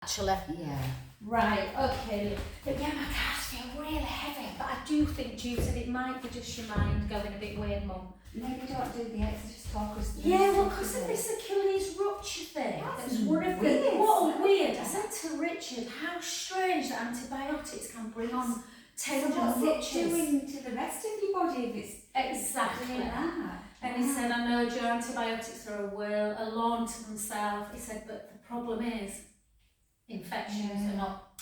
actually. Yeah. Right, okay. But yeah, my calves feel really heavy, but I do think due to it might be just your mind going a bit weird, Mum. Maybe don't do the exercise, talk us through. Yeah, well, because of this Achilles rupture thing, That's it's one of the, weird, what a isn't weird, it? I said to Richard, how strange that antibiotics can bring on So tendon what's ruptures. it doing to the rest of your body if it's Exactly. doing that? And he said, I know your antibiotics are a lawn to themselves. He said, but the problem is infections are not.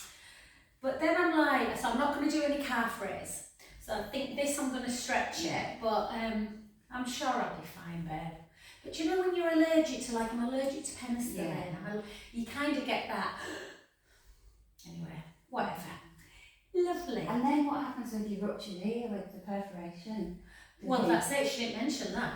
But then I'm like, so I'm not going to do any calf raise. So I think this I'm going to stretch it, but I'm sure I'll be fine, babe. But you know when you're allergic to, like I'm allergic to penicillin, you kind of get that. Anyway, whatever. Lovely. And then what happens when you rupture your ear with the perforation? Well, that's it. She didn't mention that.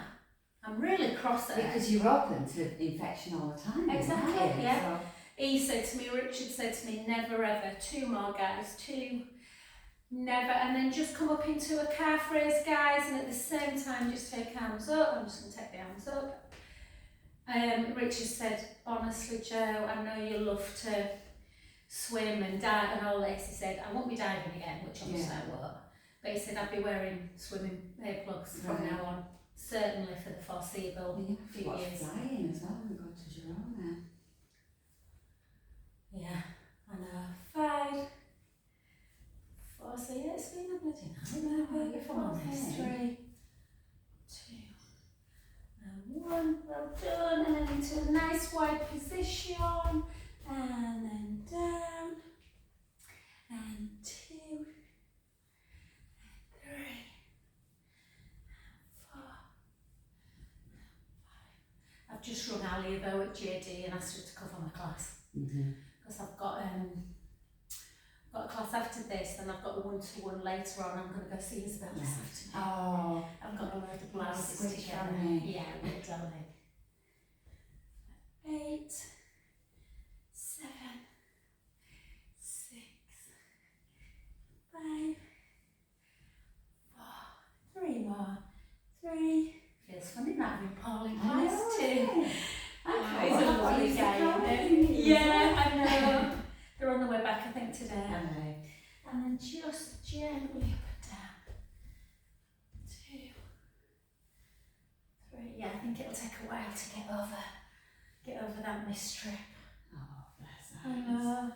I'm really cross at her. Because you're open to infection all the time. Exactly, aren't you? yeah. So, He said to me, Richard said to me, never ever, 2 more guys, 2, never, and then just come up into a calf raise, guys, and at the same time just take arms up. I'm just going to take the arms up. Richard said, honestly, Joe, I know you love to swim and dive and all this. He said, I won't be diving again, which obviously I won't. But he said, I'll be wearing swimming earplugs from now on, certainly for the foreseeable few years. Flying as well when we go to Girona. Yeah, I know. 5, 4, so yeah, it's been a bloody nightmare, if I'm honest. 3, 2, and 1, well done, and then into a nice wide position, and then down, and 2, and 3, and 4, and 5. I've just rung Ali though at JD and asked her to cover my class. Because I've got a class after this, and I've got a one-to-one later on. I'm going to go see Isabel this afternoon. Oh, I've got a load of blouses Squidge together. family. Yeah, we're darling. 8, 7, 6, 5, 4, 3 more. 3. Feels funny not having Paul in class too. He's a lovely guy. Yeah, I know. They're on the way back, I think, today. And then just gently up and down. 2, 3. Yeah, I think it'll take a while to get over that mistrip. Oh, bless I her. know.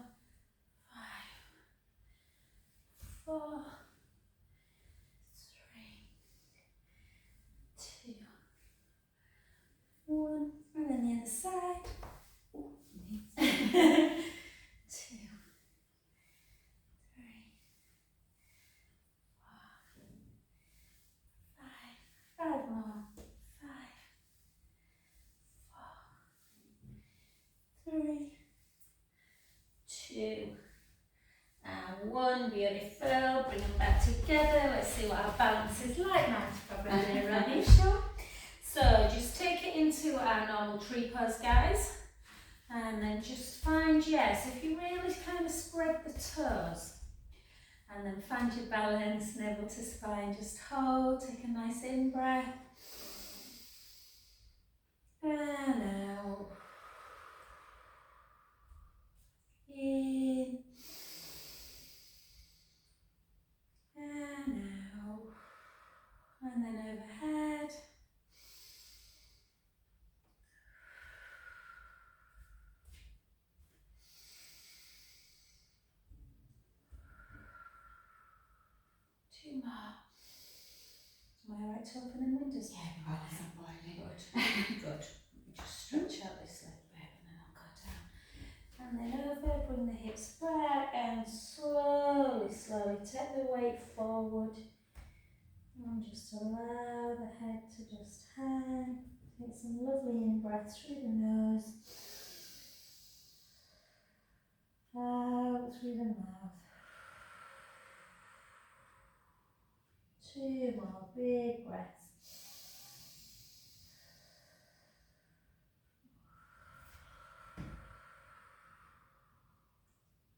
5, 4, 3, 2, 1. And then the other side. 2, 3, 4, 5 more. 5, 4, 3, 2, and 1. Beautiful. Bring them back together. Let's see what our balance is like now. Probably ready, sure. So just take it into our normal tree pose, guys. And then just find, yes, if you really kind of spread the toes. And then find your balance, navel to spine, just hold, take a nice in-breath. And out. In. And out. And then overhead. Am I alright to open them windows? Yeah, Good. Just stretch out this leg bit and then I'll go down. And then over, bring the hips back and slowly take the weight forward. And just allow the head to just hang. Take some lovely in-breaths through the nose. Out through the mouth. 2 more big breaths.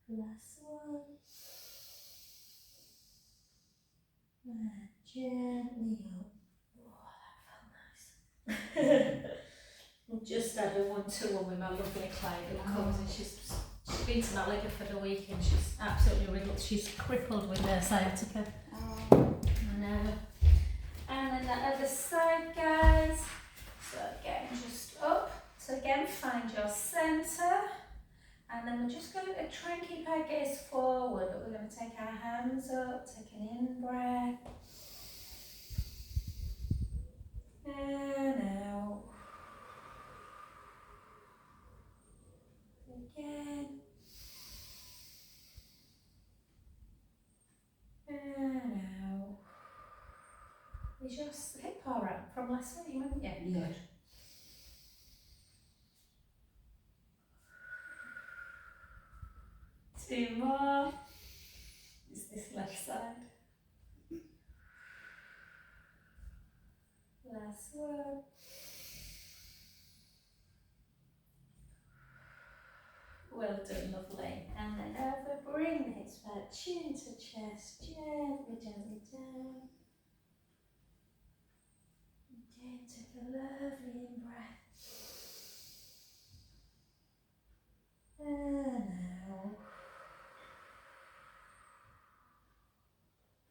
Last one. And gently up. Oh, that felt nice. I've just had a one-to-one with my lovely client who comes and she's She's been to Malaga for the weekend. She's absolutely riddled. She's crippled with sciatica. Oh. I know. And then the other side, guys. So again, just up. So again, find your centre. And then we're just going to try and keep our gaze forward, but we're going to take our hands up, take an in-breath. And out. Again. And out. Is your hip alright from last week, weren't you? Yeah. Two more. Is this left side? Last one. Well done, lovely. And then over, bring the hips back, chin to chest, gently, gently down. Again, take a lovely in breath. And out.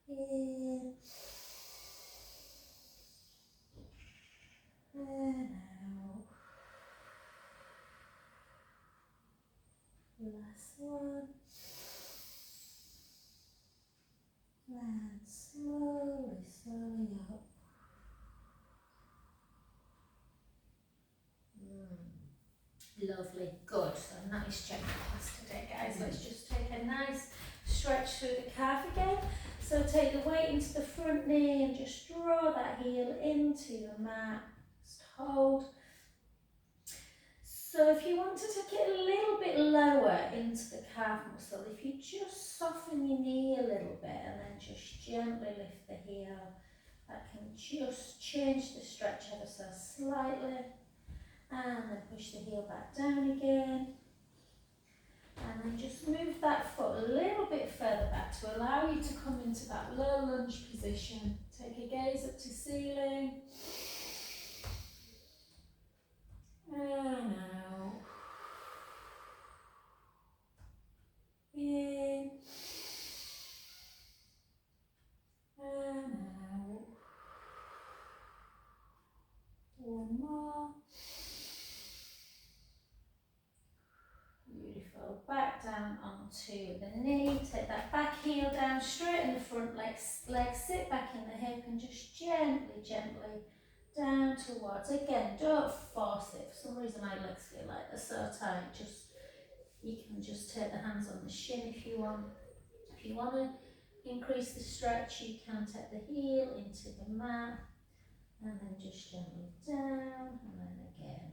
In. And out. Last one. And slowly, slowly up. Lovely, good. So nice gentle class today, guys. Let's just take a nice stretch through the calf again. So take the weight into the front knee and just draw that heel into the mat. Just hold. So if you want to take it a little bit lower into the calf muscle, if you just soften your knee a little bit and then just gently lift the heel, that can just change the stretch ever so slightly. And then push the heel back down again. And then just move that foot a little bit further back to allow you to come into that low lunge position. Take a gaze up to ceiling. And out. In. And out. One more. Beautiful. Back down onto the knee. Take that back heel down, straighten the front leg, sit back in the hip and just gently, gently down towards. Again, don't force it. For some reason my legs feel like they're so tight. You can just take the hands on the shin if you want. If you want to increase the stretch, you can take the heel into the mat and then just gently down and then again.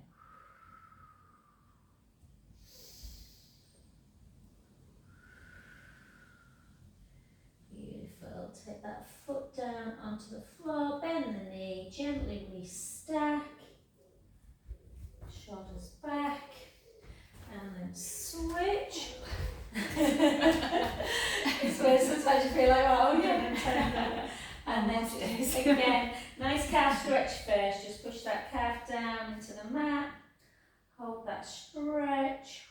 Beautiful. Take that foot down onto the floor, bend the knee, gently restack, shoulders back, and then switch. It's where sometimes you feel like, oh yeah, and then again, nice calf stretch first. Just push that calf down into the mat, hold that stretch.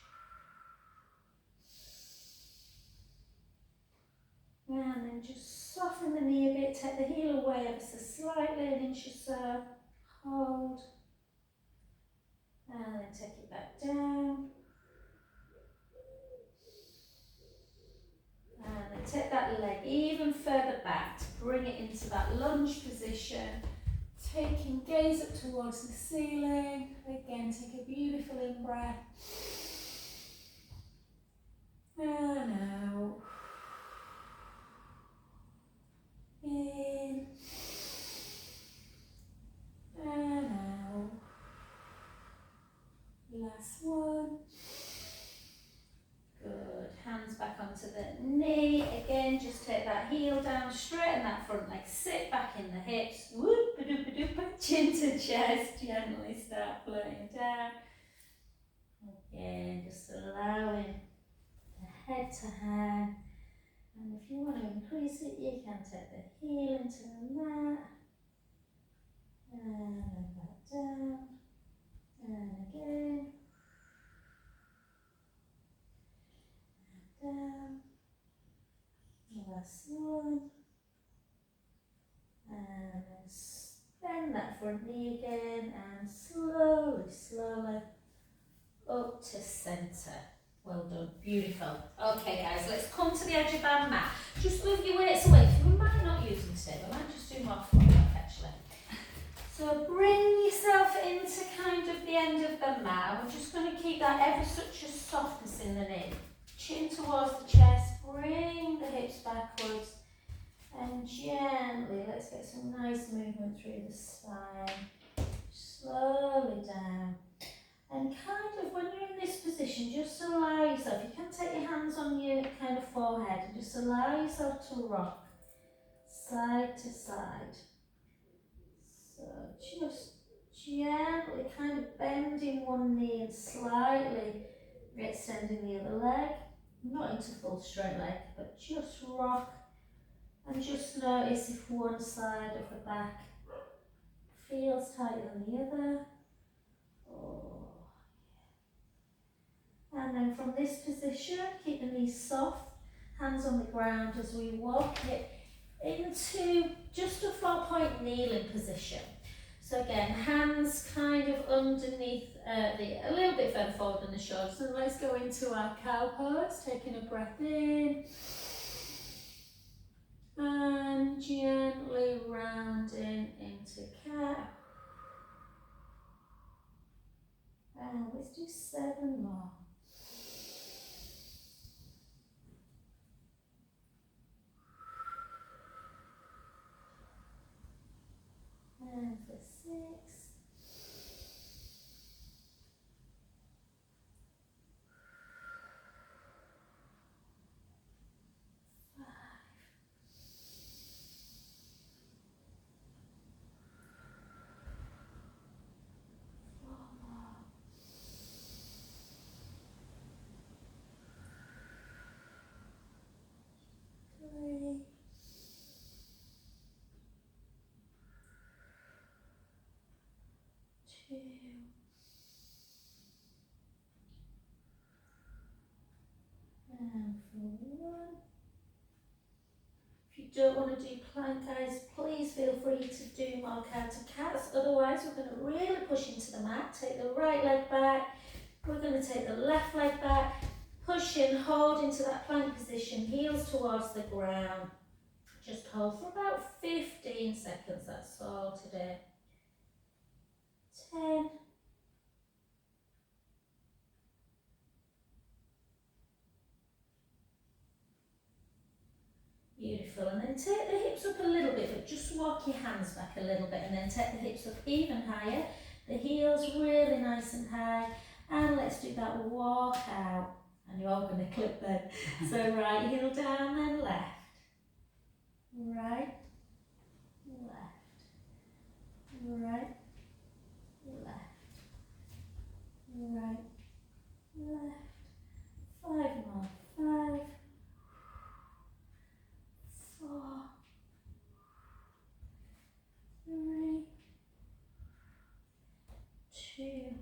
And then just soften the knee a bit, take the heel away ever so slightly, an inch or so, hold, and then take it back down. And then take that leg even further back to bring it into that lunge position, taking gaze up towards the ceiling. Again, take a beautiful in-breath. And out. In and out. Last one. Good. Hands back onto the knee. Again, just take that heel down, straighten that front leg, sit back in the hips. Whoop, ba-doop, chin to chest. Gently start floating down. Again, just allowing the head to hang. And if you want to increase it, you can take the heel into the mat. And then back down. And again. down. Last one. And then bend that front knee again and slowly, slowly up to centre. Well done, beautiful. Okay guys, let's come to the edge of our mat. Just move your weights away. We might not use them today, we might just do more fun work actually. So bring yourself into kind of the end of the mat. We're just going to keep that ever such a softness in the knee. Chin towards the chest, bring the hips backwards and gently, let's get some nice movement through the spine. Slowly down. And kind of when you're in this position, just allow yourself, you can take your hands on your kind of forehead and just allow yourself to rock side to side. So just gently kind of bending one knee and slightly extending the other leg. Not into full straight leg, but just rock and just notice if one side of the back feels tighter than the other. Oh. And then from this position, keep the knees soft, hands on the ground as we walk it into just a 4-point kneeling position. So again, hands kind of underneath, a little bit further forward than the shoulders. And let's go into our cow pose, taking a breath in. And gently rounding into cat. And let's do 7 more. And for 6. And for 1. If you don't want to do plank, guys, please feel free to do more counter cats. Otherwise, we're going to really push into the mat. Take the right leg back. We're going to take the left leg back. Push in, hold into that plank position, heels towards the ground. Just hold for about 15 seconds, that's all today. 10. Beautiful, and then take the hips up a little bit, but just walk your hands back a little bit, and then take the hips up even higher. The heels really nice and high, and let's do that walk out. And you're all going to clip then. So right heel down, then left. Right, left, right, left, right, left. 5 more. 5, 4, 3, 2,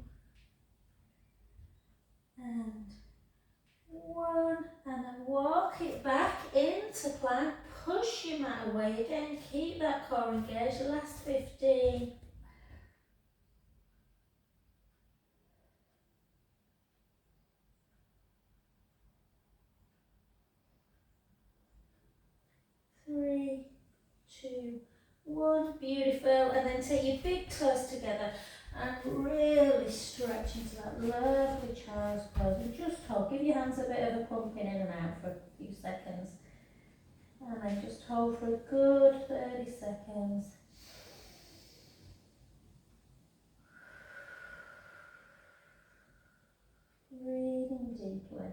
and 1. And then walk it back into plank. Push your mat away again. Keep that core engaged. Last 15. 3, 2, 1. Beautiful. And then take your big toes together and really stretch into that lovely child's pose. And just hold. Give your hands a bit of a pumping in and out for a few seconds. And then just hold for a good 30 seconds. Breathing deeply.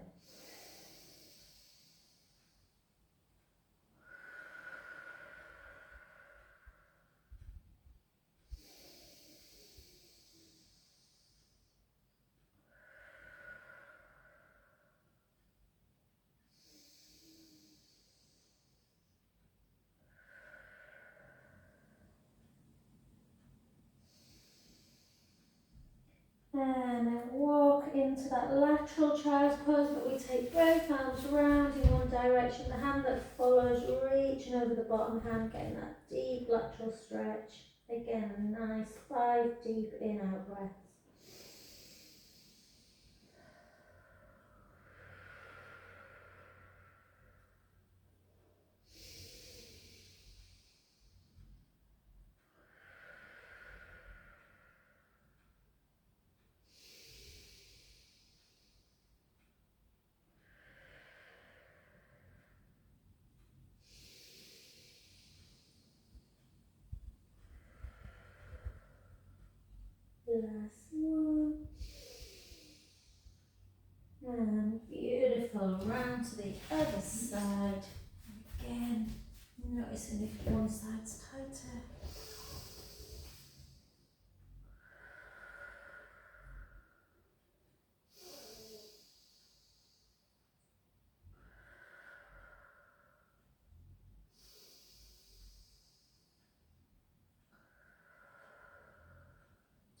And then walk into into that lateral child's pose, but we take both arms round in one direction. The hand that follows, reaching over the bottom hand, getting that deep lateral stretch. Again, a nice 5 deep in-out breaths. Last one. And beautiful, round to the other side. Again, noticing if one side's tighter.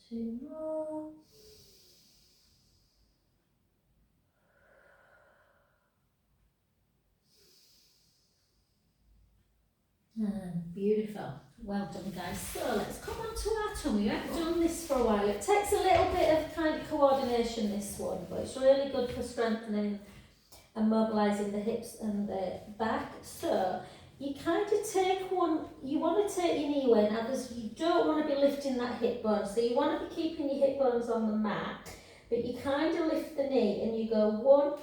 Two more. Beautiful. Well done, guys. So let's come on to our tummy. We haven't done this for a while. It takes a little bit of kind of coordination, this one, but it's really good for strengthening and mobilising the hips and the back. So you kind of take one, you want to take your knee away. Now you don't want to be lifting that hip bone, so you want to be keeping your hip bones on the mat, but you kind of lift the knee and you go 1,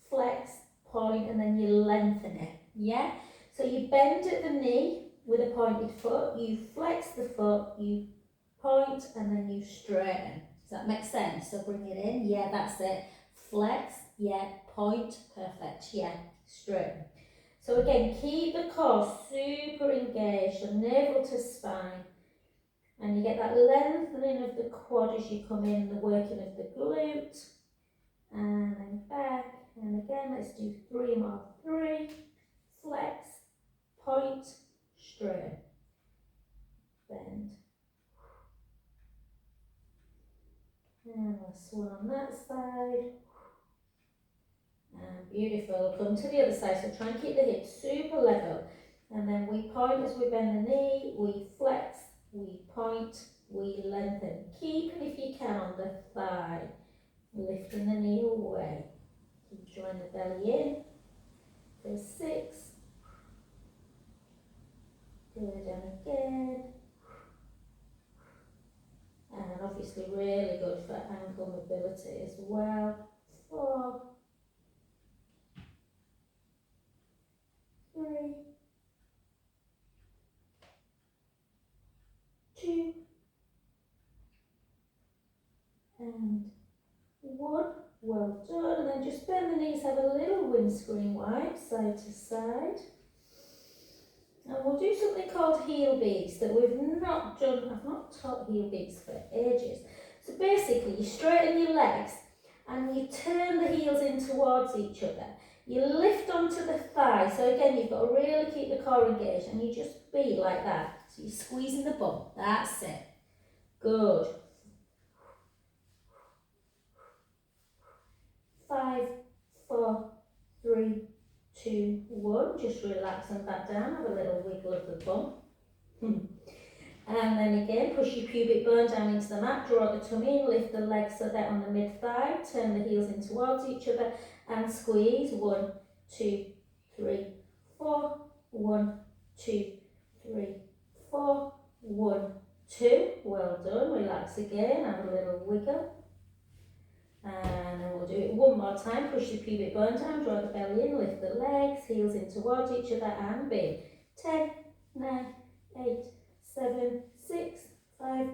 flex, point, and then you lengthen it, yeah? So you bend at the knee with a pointed foot, you flex the foot, you point, and then you straighten. Does that make sense? So bring it in, yeah, that's it. Flex, yeah, point, perfect, yeah, straighten. So again, keep the core super engaged, from navel to spine. And you get that lengthening of the quad as you come in, the working of the glute. And then back, and again, let's do 3 more. 3, flex, point, straight, bend. And last one on that side. And beautiful. Come to the other side, so try and keep the hips super level. And then we point as we bend the knee, we flex, we point, we lengthen. Keeping, if you can, on the thigh, lifting the knee away. Keep drawing the belly in for 6. Good, and again. And obviously really good for ankle mobility as well. 4, 3, 2, and 1. Well done. And then just bend the knees, have a little windscreen wipe side to side. And we'll do something called heel beats that we've not done. I've not taught heel beats for ages. So basically you straighten your legs and you turn the heels in towards each other. You lift onto the thigh. So again, you've got to really keep the core engaged and you just be like that. So you're squeezing the bum. That's it. Good. 5, 4, 3, 2, 1. Just relaxing back down. Have a little wiggle of the bum. And then again, push your pubic bone down into the mat. Draw the tummy in. Lift the legs so they're on the mid-thigh. Turn the heels in towards each other and squeeze. 1, 2, 3, 4. 1, 2, 3, 4. 1, 2. Well done. Relax again. Have a little wiggle. And then we'll do it one more time. Push the pubic bone down, draw the belly in, lift the legs, heels in towards each other and big. 10, 9, 8, 7, 6, 5,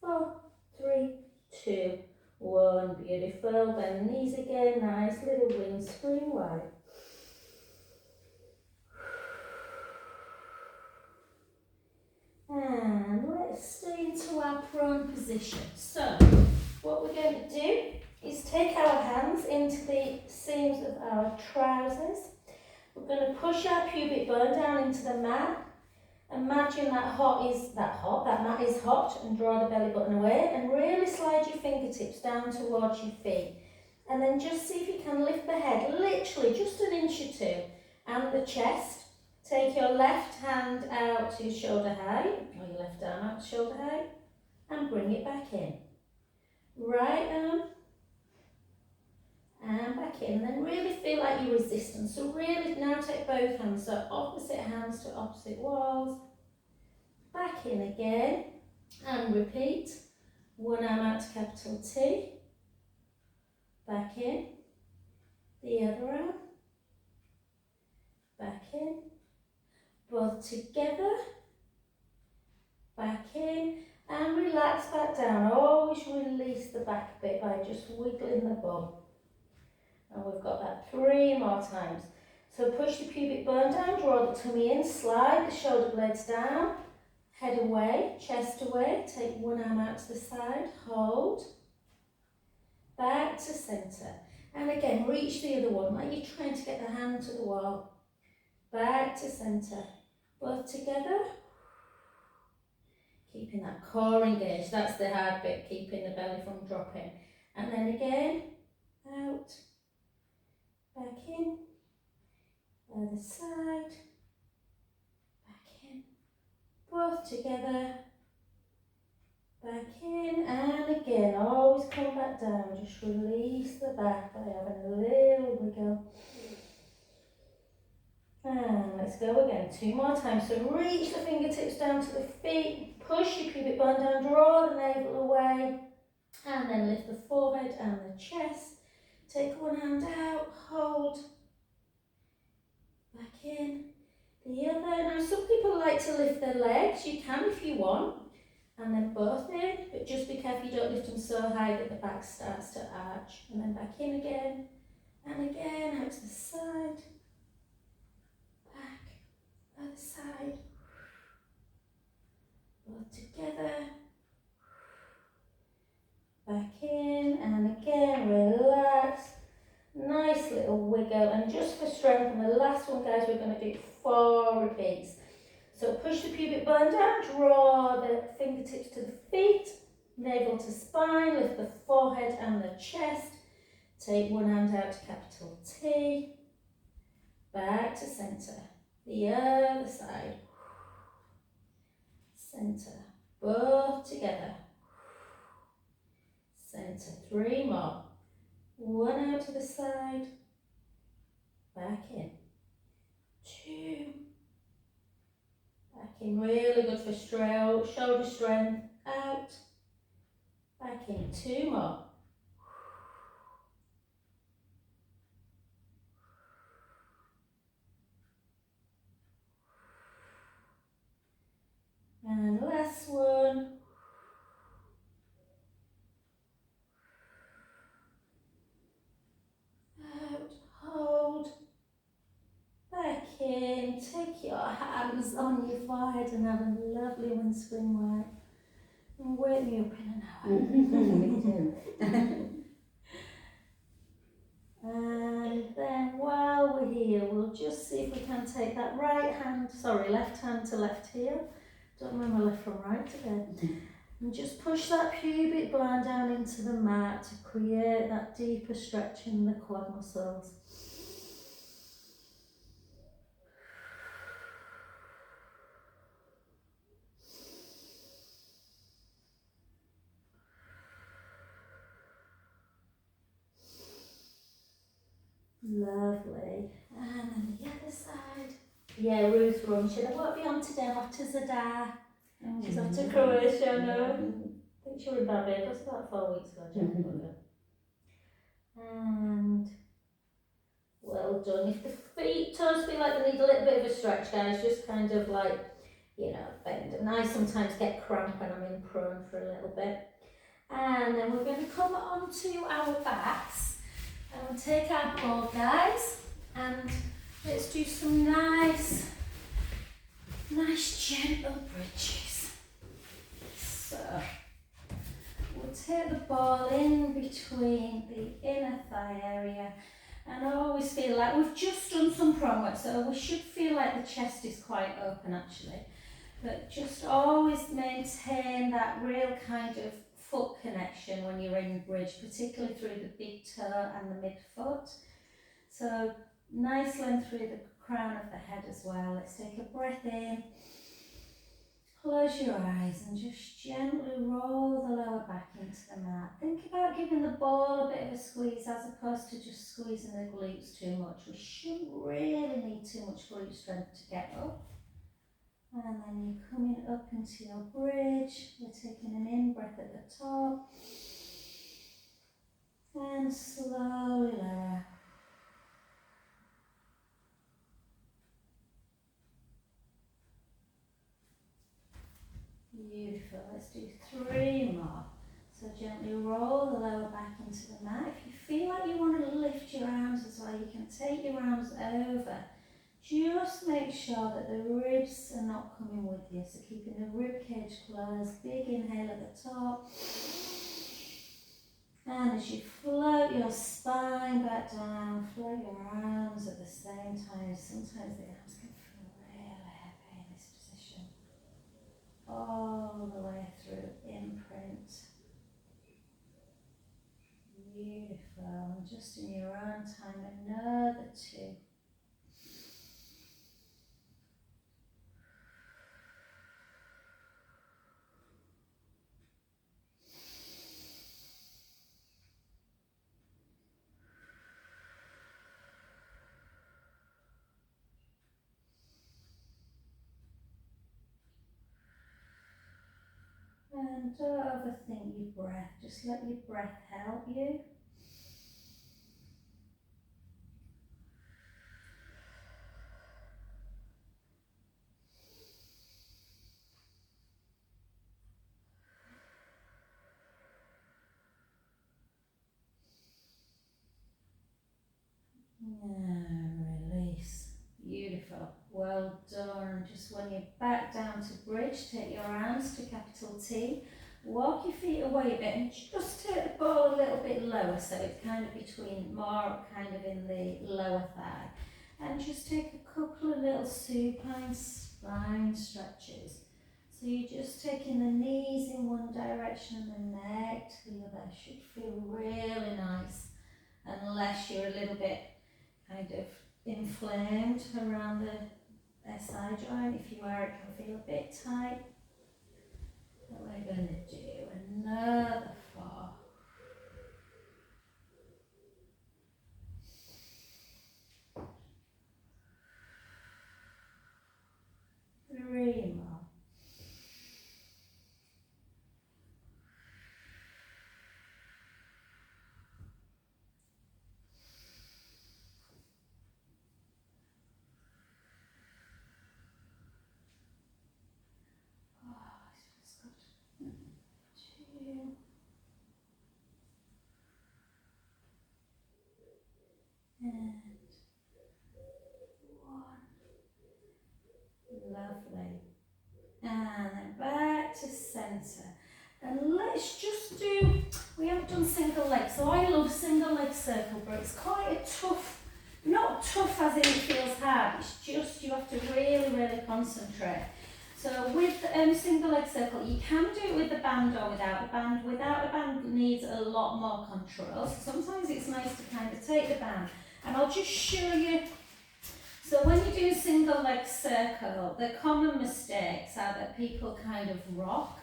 4, 3, 2, 1. Beautiful. Bend the knees again. Nice little windscreen wipe. And let's stay into our prone position. So, what we're going to do is take our hands into the seams of our trousers. We're going to push our pubic bone down into the mat. Imagine that mat is hot, and draw the belly button away and really slide your fingertips down towards your feet. And then just see if you can lift the head, literally just an inch or two, and the chest. Take your left hand out to shoulder height, or your left arm out to shoulder height, and bring it back in. Right arm, and back in. And then really feel like your resistance. So really now take both hands, so opposite hands to opposite walls. Back in again, and repeat. One arm out to capital T. Back in. The other arm. Back in. Both together. Back in. And relax back down. Always release the back a bit by just wiggling the bum. And we've got that 3 more times. So push the pubic bone down, draw the tummy in, slide the shoulder blades down, head away, chest away, take one arm out to the side, hold, back to centre. And again, reach the other one, like you're trying to get the hand to the wall. Back to centre, both together. Keeping that core engaged, that's the hard bit, keeping the belly from dropping. And then again, out, back in, other side, back in, both together, back in, and again, always come back down, just release the back by having a little wiggle. And let's go again, 2 more times. So reach the fingertips down to the feet, push your pubic bone down, draw the navel away, and then lift the forehead and the chest. Take one hand out, hold, back in, the other. Now some people like to lift their legs, you can if you want, and then both in, but just be careful you don't lift them so high that the back starts to arch. And then back in again, and again, out to the side. Other side, both together, back in, and again, relax, nice little wiggle, and just for strength, and the last one guys, we're going to do 4 repeats. So push the pubic bone down, draw the fingertips to the feet, navel to spine, lift the forehead and the chest, take one hand out to capital T, back to centre. The other side, centre, both together, centre, 3 more, one out to the side, back in, 2, back in, really good for shoulder strength, out, back in, 2 more. And last one. Out, hold, back in, take your hands on your forehead and have a lovely windscreen wipe. And wake me up in an hour. Me too. And then while we're here, we'll just see if we can take that left hand to left heel. Don't remember left from right again. And just push that pubic bone down into the mat to create that deeper stretch in the quad muscles. Lovely. And then the other side. Yeah, Ruth Runcher. They won't be on today after Zadar. She's off to Croatia, no? I think she was in Barbados about 4 weeks ago, And well done. If the toes feel like they need a little bit of a stretch, guys, just kind of like, bend. And I sometimes get cramp when I'm in prone for a little bit. And then we're going to come onto our backs and we'll take our ball, guys, and let's do some nice gentle bridges. So we'll take the ball in between the inner thigh area, and I always feel like we've just done some prone work, so we should feel like the chest is quite open actually, but just always maintain that real kind of foot connection when you're in bridge, particularly through the big toe and the midfoot. So nice length through the crown of the head as well. Let's take a breath in. Close your eyes and just gently roll the lower back into the mat. Think about giving the ball a bit of a squeeze as opposed to just squeezing the glutes too much. We shouldn't really need too much glute strength to get up. And then you're coming up into your bridge. We're taking an in-breath at the top. And slowly lower. Beautiful. Let's do 3 more. So gently roll the lower back into the mat. If you feel like you want to lift your arms as well, you can take your arms over. Just make sure that the ribs are not coming with you. So keeping the rib cage closed. Big inhale at the top. And as you float your spine back down, float your arms at the same time. Sometimes the arms can feel really heavy in this position. All the way through, imprint. Beautiful. And just in your own time, another 2. And don't overthink your breath, just let your breath help you. And release. Beautiful. Well done. Just when you're back down to bridge, take your arms to capital T. Walk your feet away a bit and just take the ball a little bit lower, so it's kind of between, more kind of in the lower thigh. And just take a couple of little supine spine stretches. So you're just taking the knees in one direction and the neck to the other. Should feel really nice, unless you're a little bit kind of inflamed around the SI joint. If you are, it can feel a bit tight. But we're going to do another 4. 3 more. And 1. Lovely. And then back to centre. And let's just do, we haven't done single leg, so I love single leg circle, but it's quite a tough, not tough as in it feels hard, it's just you have to really concentrate. So with single leg circle, you can do it with the band or without the band. Without the band needs a lot more control, so sometimes it's nice to kind of take the band. And I'll just show you. So when you do single leg circle, the common mistakes are that people kind of rock,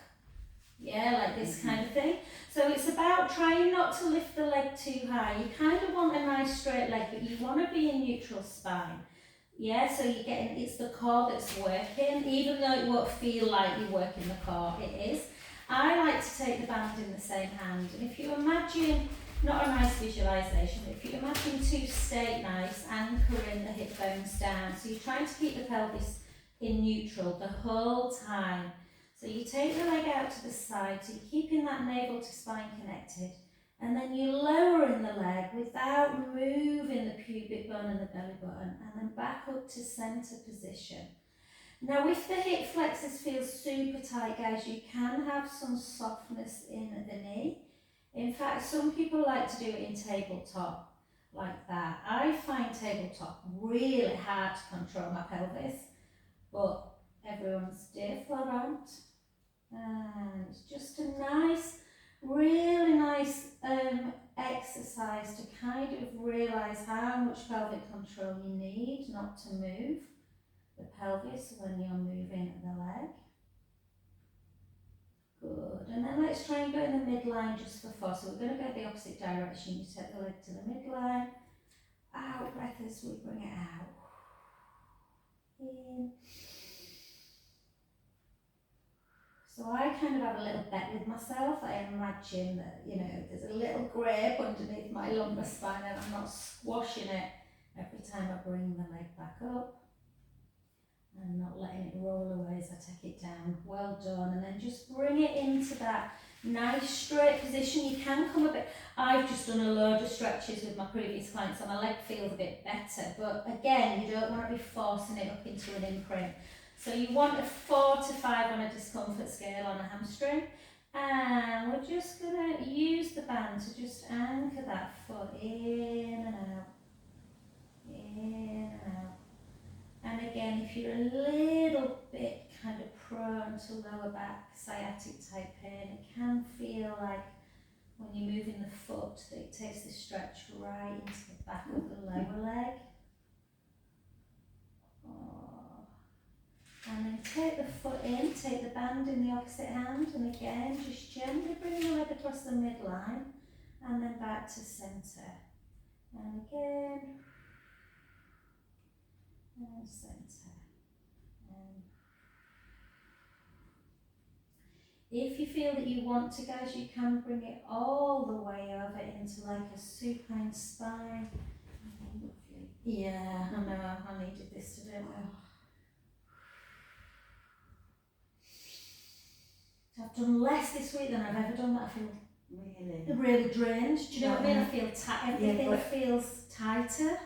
like this kind of thing. So it's about trying not to lift the leg too high. You kind of want a nice straight leg, but you want to be in neutral spine. So you're getting, it's the core that's working, even though it won't feel like you're working the core, it is. I like to take the band in the same hand, and if you imagine, not a nice visualisation, but if you imagine 2 stay nice, anchoring the hip bones down, so you're trying to keep the pelvis in neutral the whole time. So you take the leg out to the side, so you're keeping that navel to spine connected, and then you're lowering the leg without moving the pubic bone and the belly button, and then back up to centre position. Now if the hip flexors feel super tight, guys, you can have some softness in the knee. In fact, some people like to do it in tabletop, like that. I find tabletop really hard to control my pelvis, but everyone's different. And just a nice Really nice exercise to kind of realise how much pelvic control you need not to move the pelvis when you're moving the leg. Good. And then let's try and go in the midline just for 4. So we're going to go the opposite direction. You take the leg to the midline. Out breath as we bring it out. In. So I kind of have a little bet with myself. I imagine that, you know, there's a little grip underneath my lumbar spine and I'm not squashing it every time I bring the leg back up. And not letting it roll away as I take it down. Well done. And then just bring it into that nice straight position. You can come a bit. I've just done a load of stretches with my previous clients so my leg feels a bit better. But again, you don't want to be forcing it up into an imprint. So you want a 4 to 5 on a discomfort scale on a hamstring. And we're just going to use the band to just anchor that foot in and out. In and out. And again, if you're a little bit kind of prone to lower back sciatic type pain, it can feel like when you're moving the foot that it takes the stretch right into the back of the lower leg. Oh. And then take the foot in, take the band in the opposite hand, and again, just gently bring the leg across the midline, and then back to centre. And again, and centre. And if you feel that you want to, guys, you can bring it all the way over into like a supine spine. Yeah, I know, I needed this to do it. I've done less this week than I've ever done, but I feel really drained. Do you know what I mean? I feel everything feels tighter.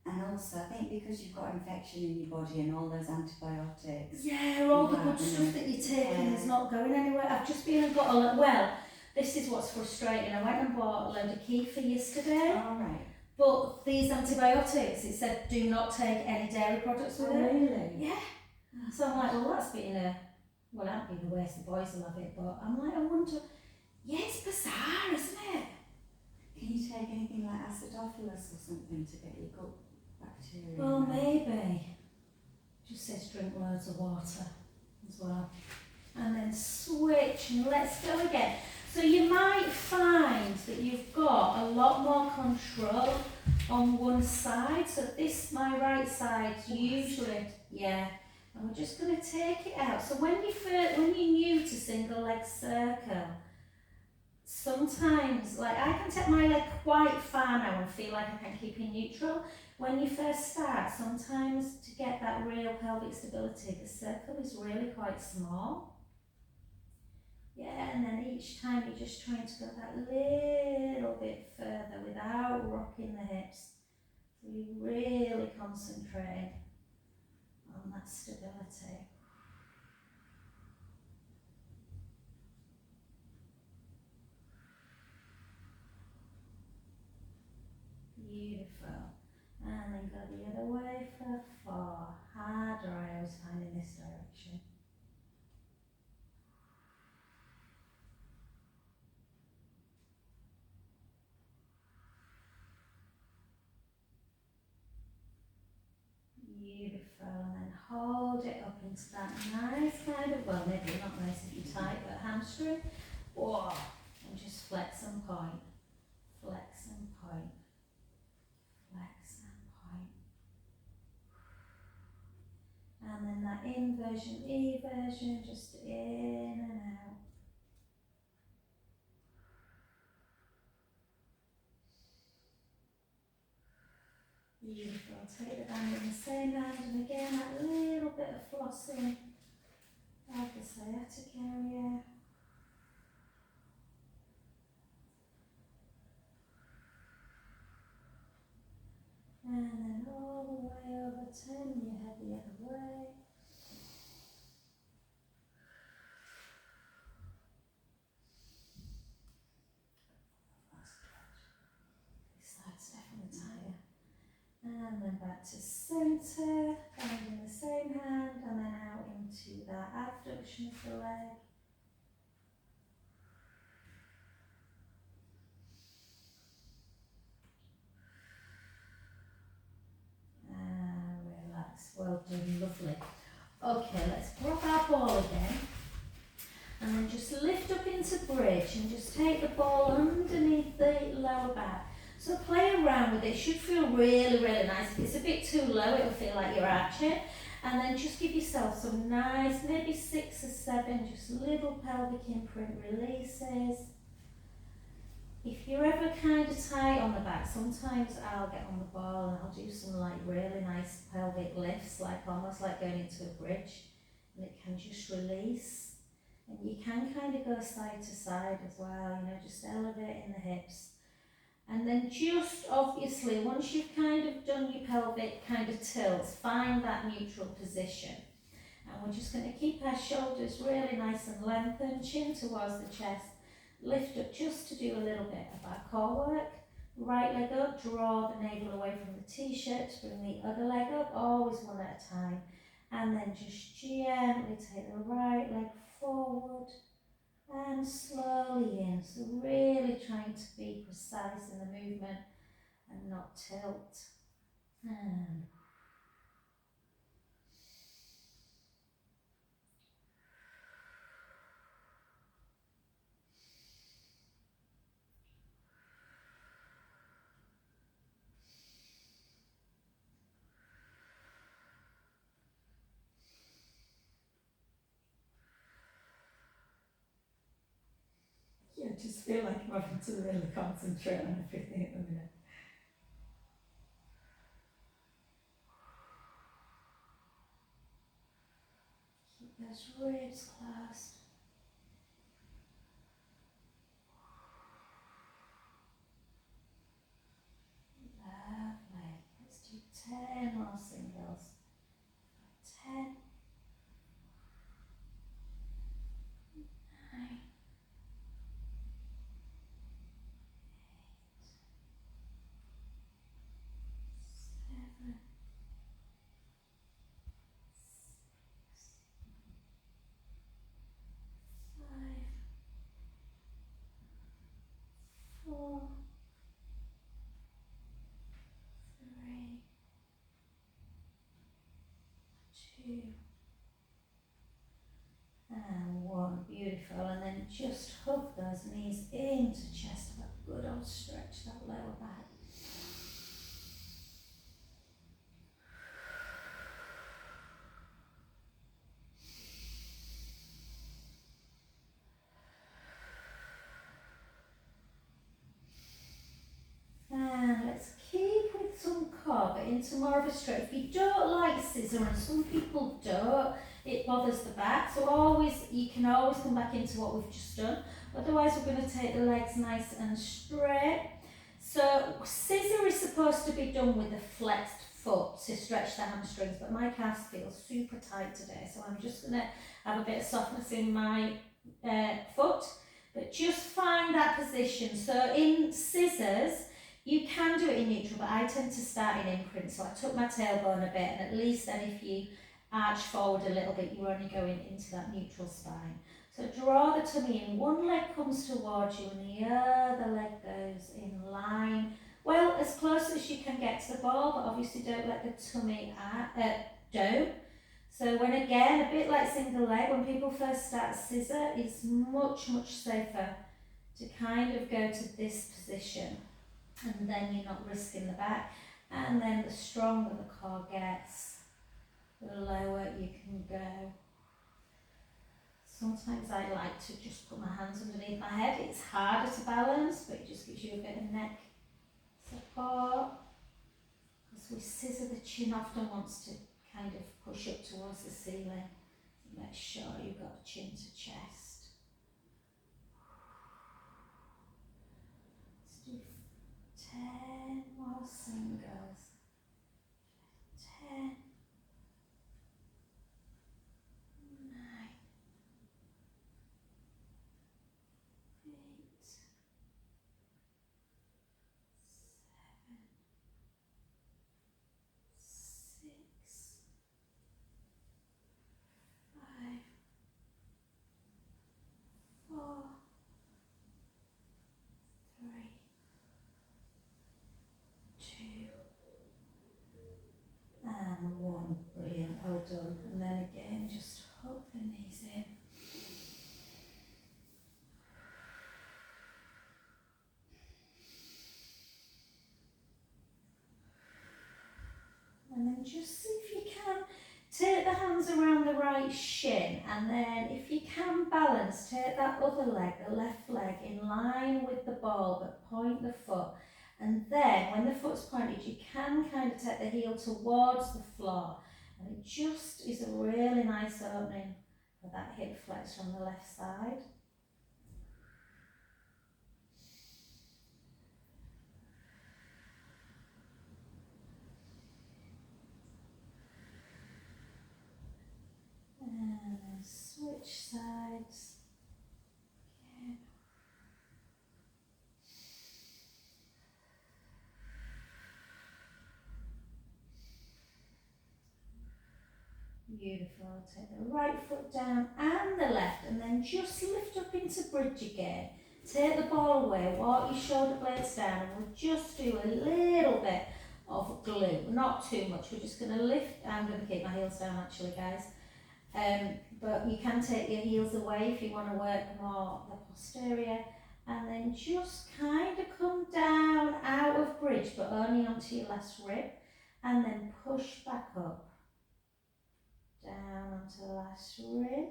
And also, I think because you've got infection in your body and all those antibiotics. Yeah, all the good stuff that you're taking is not going anywhere. I've just been and got a lot. Well, this is what's frustrating. I went and bought a load of kefir yesterday. All right. But these antibiotics, it said do not take any dairy products with it. Really? Yeah. So I'm like, well, that's been well, that'd be the waste, the boys will have it, but I'm like, I wonder, yeah, it's bizarre, isn't it? Can you take anything like acidophilus or something to get your gut bacteria? Well, maybe. Just says drink loads of water as well. And then switch and let's go again. So you might find that you've got a lot more control on one side. So this, my right side, usually, yeah. And we're just going to take it out. So when you're new to single leg circle, sometimes, like I can take my leg quite far now and feel like I can keep in neutral. When you first start, sometimes to get that real pelvic stability, the circle is really quite small. Yeah, and then each time you're just trying to go that little bit further without rocking the hips. So you really concentrate on that stability. Beautiful. And then go the other way for 4. Harder I always find in this direction. Beautiful, and then hold it up into that nice kind of, well, maybe not nice if you're tight, but hamstring. Whoa, and just flex and point, flex and point, flex and point. And then that inversion, eversion, just in and out. Beautiful. Take the band in the same hand, and again that little bit of flossing of the sciatic area. And then all the way over, turn your head the other way. This side's definitely tighter. And then back to centre, band in the same hand, and then out into that abduction of the leg. Well done, lovely. Okay, let's grab our ball again. And then just lift up into bridge and just take the ball underneath the lower back. So play around with it. It should feel really, really nice. If it's a bit too low, it'll feel like you're arching. And then just give yourself some nice, maybe 6 or 7, just little pelvic imprint releases. If you're ever kind of tight on the back, sometimes I'll get on the ball and I'll do some like really nice pelvic lifts, like almost like going into a bridge, and it can just release. And you can kind of go side to side as well, you know, just elevating the hips. And then just obviously, once you've kind of done your pelvic kind of tilts, find that neutral position. And we're just going to keep our shoulders really nice and lengthened, chin towards the chest. Lift up just to do a little bit of our core work. Right leg up, draw the navel away from the t-shirt, bring the other leg up, always one at a time. And then just gently take the right leg forward and slowly in. So really trying to be precise in the movement and not tilt. And Yeah, I just feel like I'm having to really concentrate on everything at the minute. keep those ribs closed. Lovely. Let's do 10 more singles. 10, 9, 7, 6, 5, 4, 3, 2, and 1. Beautiful. And then just hug those knees into chest. That good old stretch, that lower back. And let's keep with some core, but into more of a stretch. If you don't like scissor, and some people don't, it bothers the back. So you can always come back into what we've just done. Otherwise, we're going to take the legs nice and straight. So scissor is supposed to be done with a flexed foot to stretch the hamstrings, but my calves feel super tight today. So I'm just going to have a bit of softness in my foot, but just find that position. So in scissors, you can do it in neutral, but I tend to start in imprint. So I took my tailbone a bit, and at least then if you arch forward a little bit, you're only going into that neutral spine. So draw the tummy in. One leg comes towards you and the other leg goes in line. Well, as close as you can get to the ball, but obviously don't let the tummy down. So when again, a bit like single leg, when people first start scissor, it's much, much safer to kind of go to this position. And then you're not risking the back. And then the stronger the core gets, the lower you can go. Sometimes I like to just put my hands underneath my head. It's harder to balance, but it just gives you a bit of neck support. Because we scissor, the chin often wants to kind of push up towards the ceiling. So make sure you've got chin to chest. Let's do 10 more singles. 10, 9, 8, 7, 6, 5, 4, 3, 2, Oh, brilliant, well done. And then again, just hook the knees in. And then just see if you can take the hands around the right shin, and then if you can balance, take that other leg, the left leg, in line with the ball, but point the foot. And then when the foot's pointed, you can kind of take the heel towards the floor. And it just is a really nice opening for that hip flex from the left side. And then switch sides. Again. Beautiful. Take the right foot down and the left, and then just lift up into bridge again. Take the ball away, walk your shoulder blades down, and we'll just do a little bit of glue, not too much. We're just going to lift. I'm going to keep my heels down actually, guys. But you can take your heels away if you want to work more the posterior, and then just kind of come down out of bridge, but only onto your last rib, and then push back up. Down onto the last rib.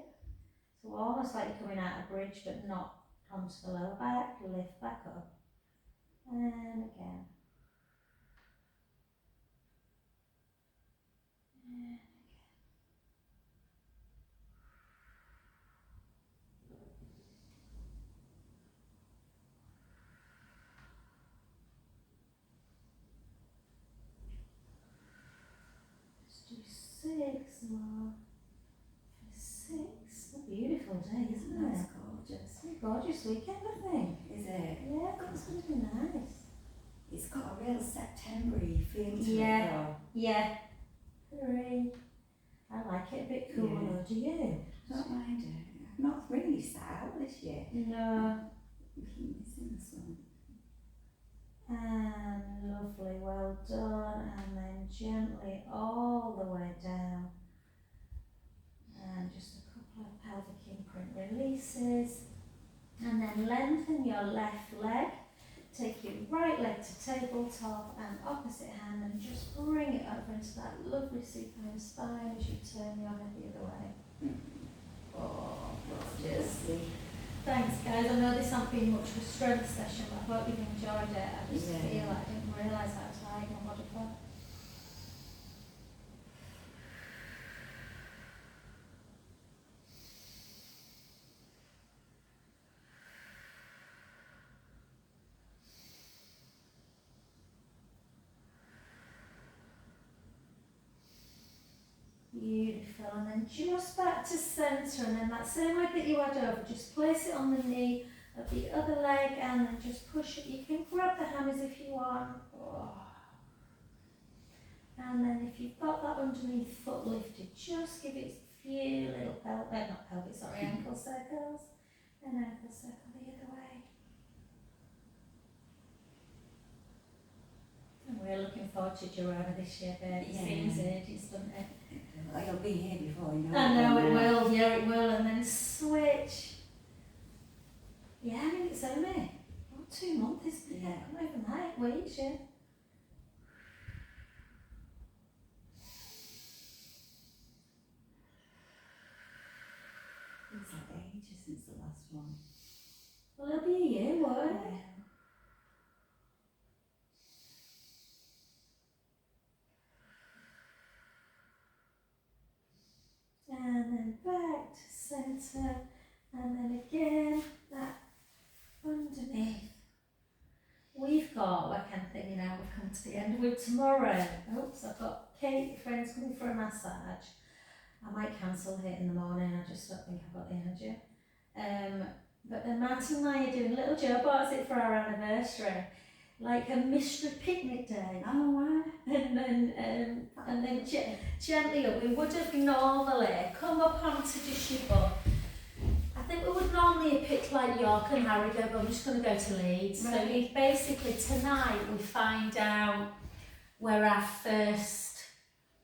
So almost like you're coming out of bridge, but not onto the lower back. Lift back up. And again. And again. Let's do 6 more. 6. A beautiful day, isn't it? That's gorgeous. It's a gorgeous weekend, I think. Is it? Yeah, that's going to be nice. It's got a real September-y feel to Yeah. it though. Yeah. 3. I like it a bit cooler, Yeah. do you? Don't mind it. I've not really sat out this year. No. We keep missing the sun. And lovely, well done. And then gently all the way down. And just a couple of pelvic imprint releases. And then lengthen your left leg. Take your right leg to tabletop and opposite hand, and just bring it over into that lovely supine spine as you turn your head the other way. Oh, gorgeous. Thanks guys, I know this hasn't been much of a strength session, but I hope you've enjoyed it. I just Yeah. feel like I didn't realise how tired my body felt. Beautiful, and then just back to centre, and then that same leg that you had over, just place it on the knee of the other leg, and then just push it. You can grab the hammers if you want. Oh. And then if you've got that underneath foot lifted, just give it a few little ankle circles, and ankle circle the other way. And we're looking forward to Girona this year, babe. It Yeah. seems ages, doesn't it? Oh, you'll be here before you know I know it now. will, yeah it will, and then switch. Yeah, I mean it's only 2 months, isn't it? Yeah. Not even that, 8 weeks, yeah. It's like ages since the last one. Well, it'll be a year, won't it? And then back to centre, and then again, that underneath. We've got, I can't think now, we've come to the end with tomorrow. Oops, I've got Kate, your friend's coming for a massage. I might cancel it in the morning, I just don't think I've got the energy. But then Martin and I are doing, little Joe bought it for our anniversary, like a mystery picnic day. Oh wow. And then gently up, we would have normally come up onto just your butt. I think we would normally have picked like York and Harrogate, but I'm just going to go to Leeds. So Right. basically tonight we find out where our first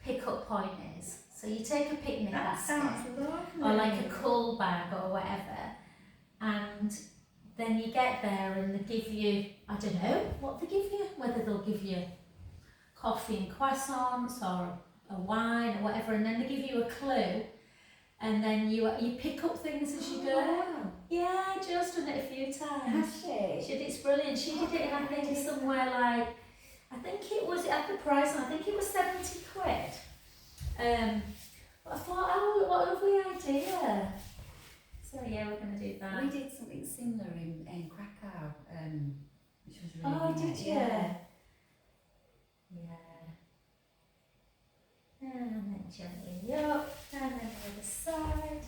pick-up point is. So you take a picnic That basket, sounds lovely. or like a cool bag or whatever, and then you get there and they give you, I don't know what they give you, whether they'll give you coffee and croissants or a wine or whatever, and then they give you a clue, and then you pick up things as you go. Wow. Yeah, Jo's done it a few times. Has she? She did, it's brilliant. She did it in, I think, somewhere like, I think it was at the price, I think it was 70 quid. But I thought, oh, what a lovely idea. So yeah, we're going to do that. We did something similar in Krakow, which was really Oh, nice. did you? Yeah. Yeah. And then gently up, and then the other side.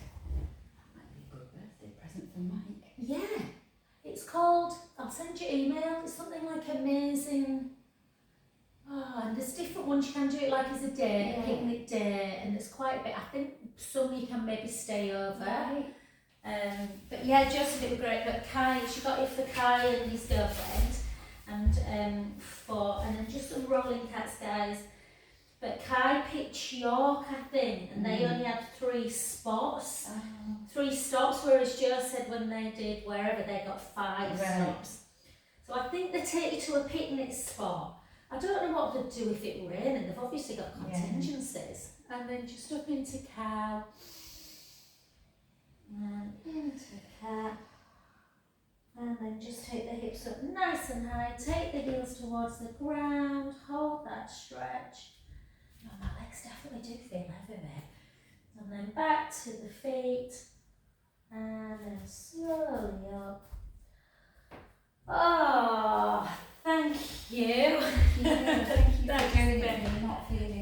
That might be a good birthday present for Mike. Yeah. It's called, I'll send you email, it's something like Amazing. Oh, and there's different ones you can do it like as a day, a Yeah. picnic day, and there's quite a bit. I think some you can maybe stay over. Right. But yeah, Joseph, it was great. But Kai, she got it for Kai and his girlfriend, and then just some rolling cats, guys. But Kai picked York, I think, and they only had 3 spots, 3 stops, whereas Jo said when they did wherever they got 5 Right. stops. So I think they take you to a picnic spot. I don't know what they'd do if it rained, and they've obviously got contingencies. And then just up into Cow. And into cat, and then just take the hips up nice and high, take the heels towards the ground, hold that stretch. Oh, my legs definitely do feel heavy there. And then back to the feet, and then slowly up. Oh, thank you. Thank you for Thanks, doing it Ben. and not feeling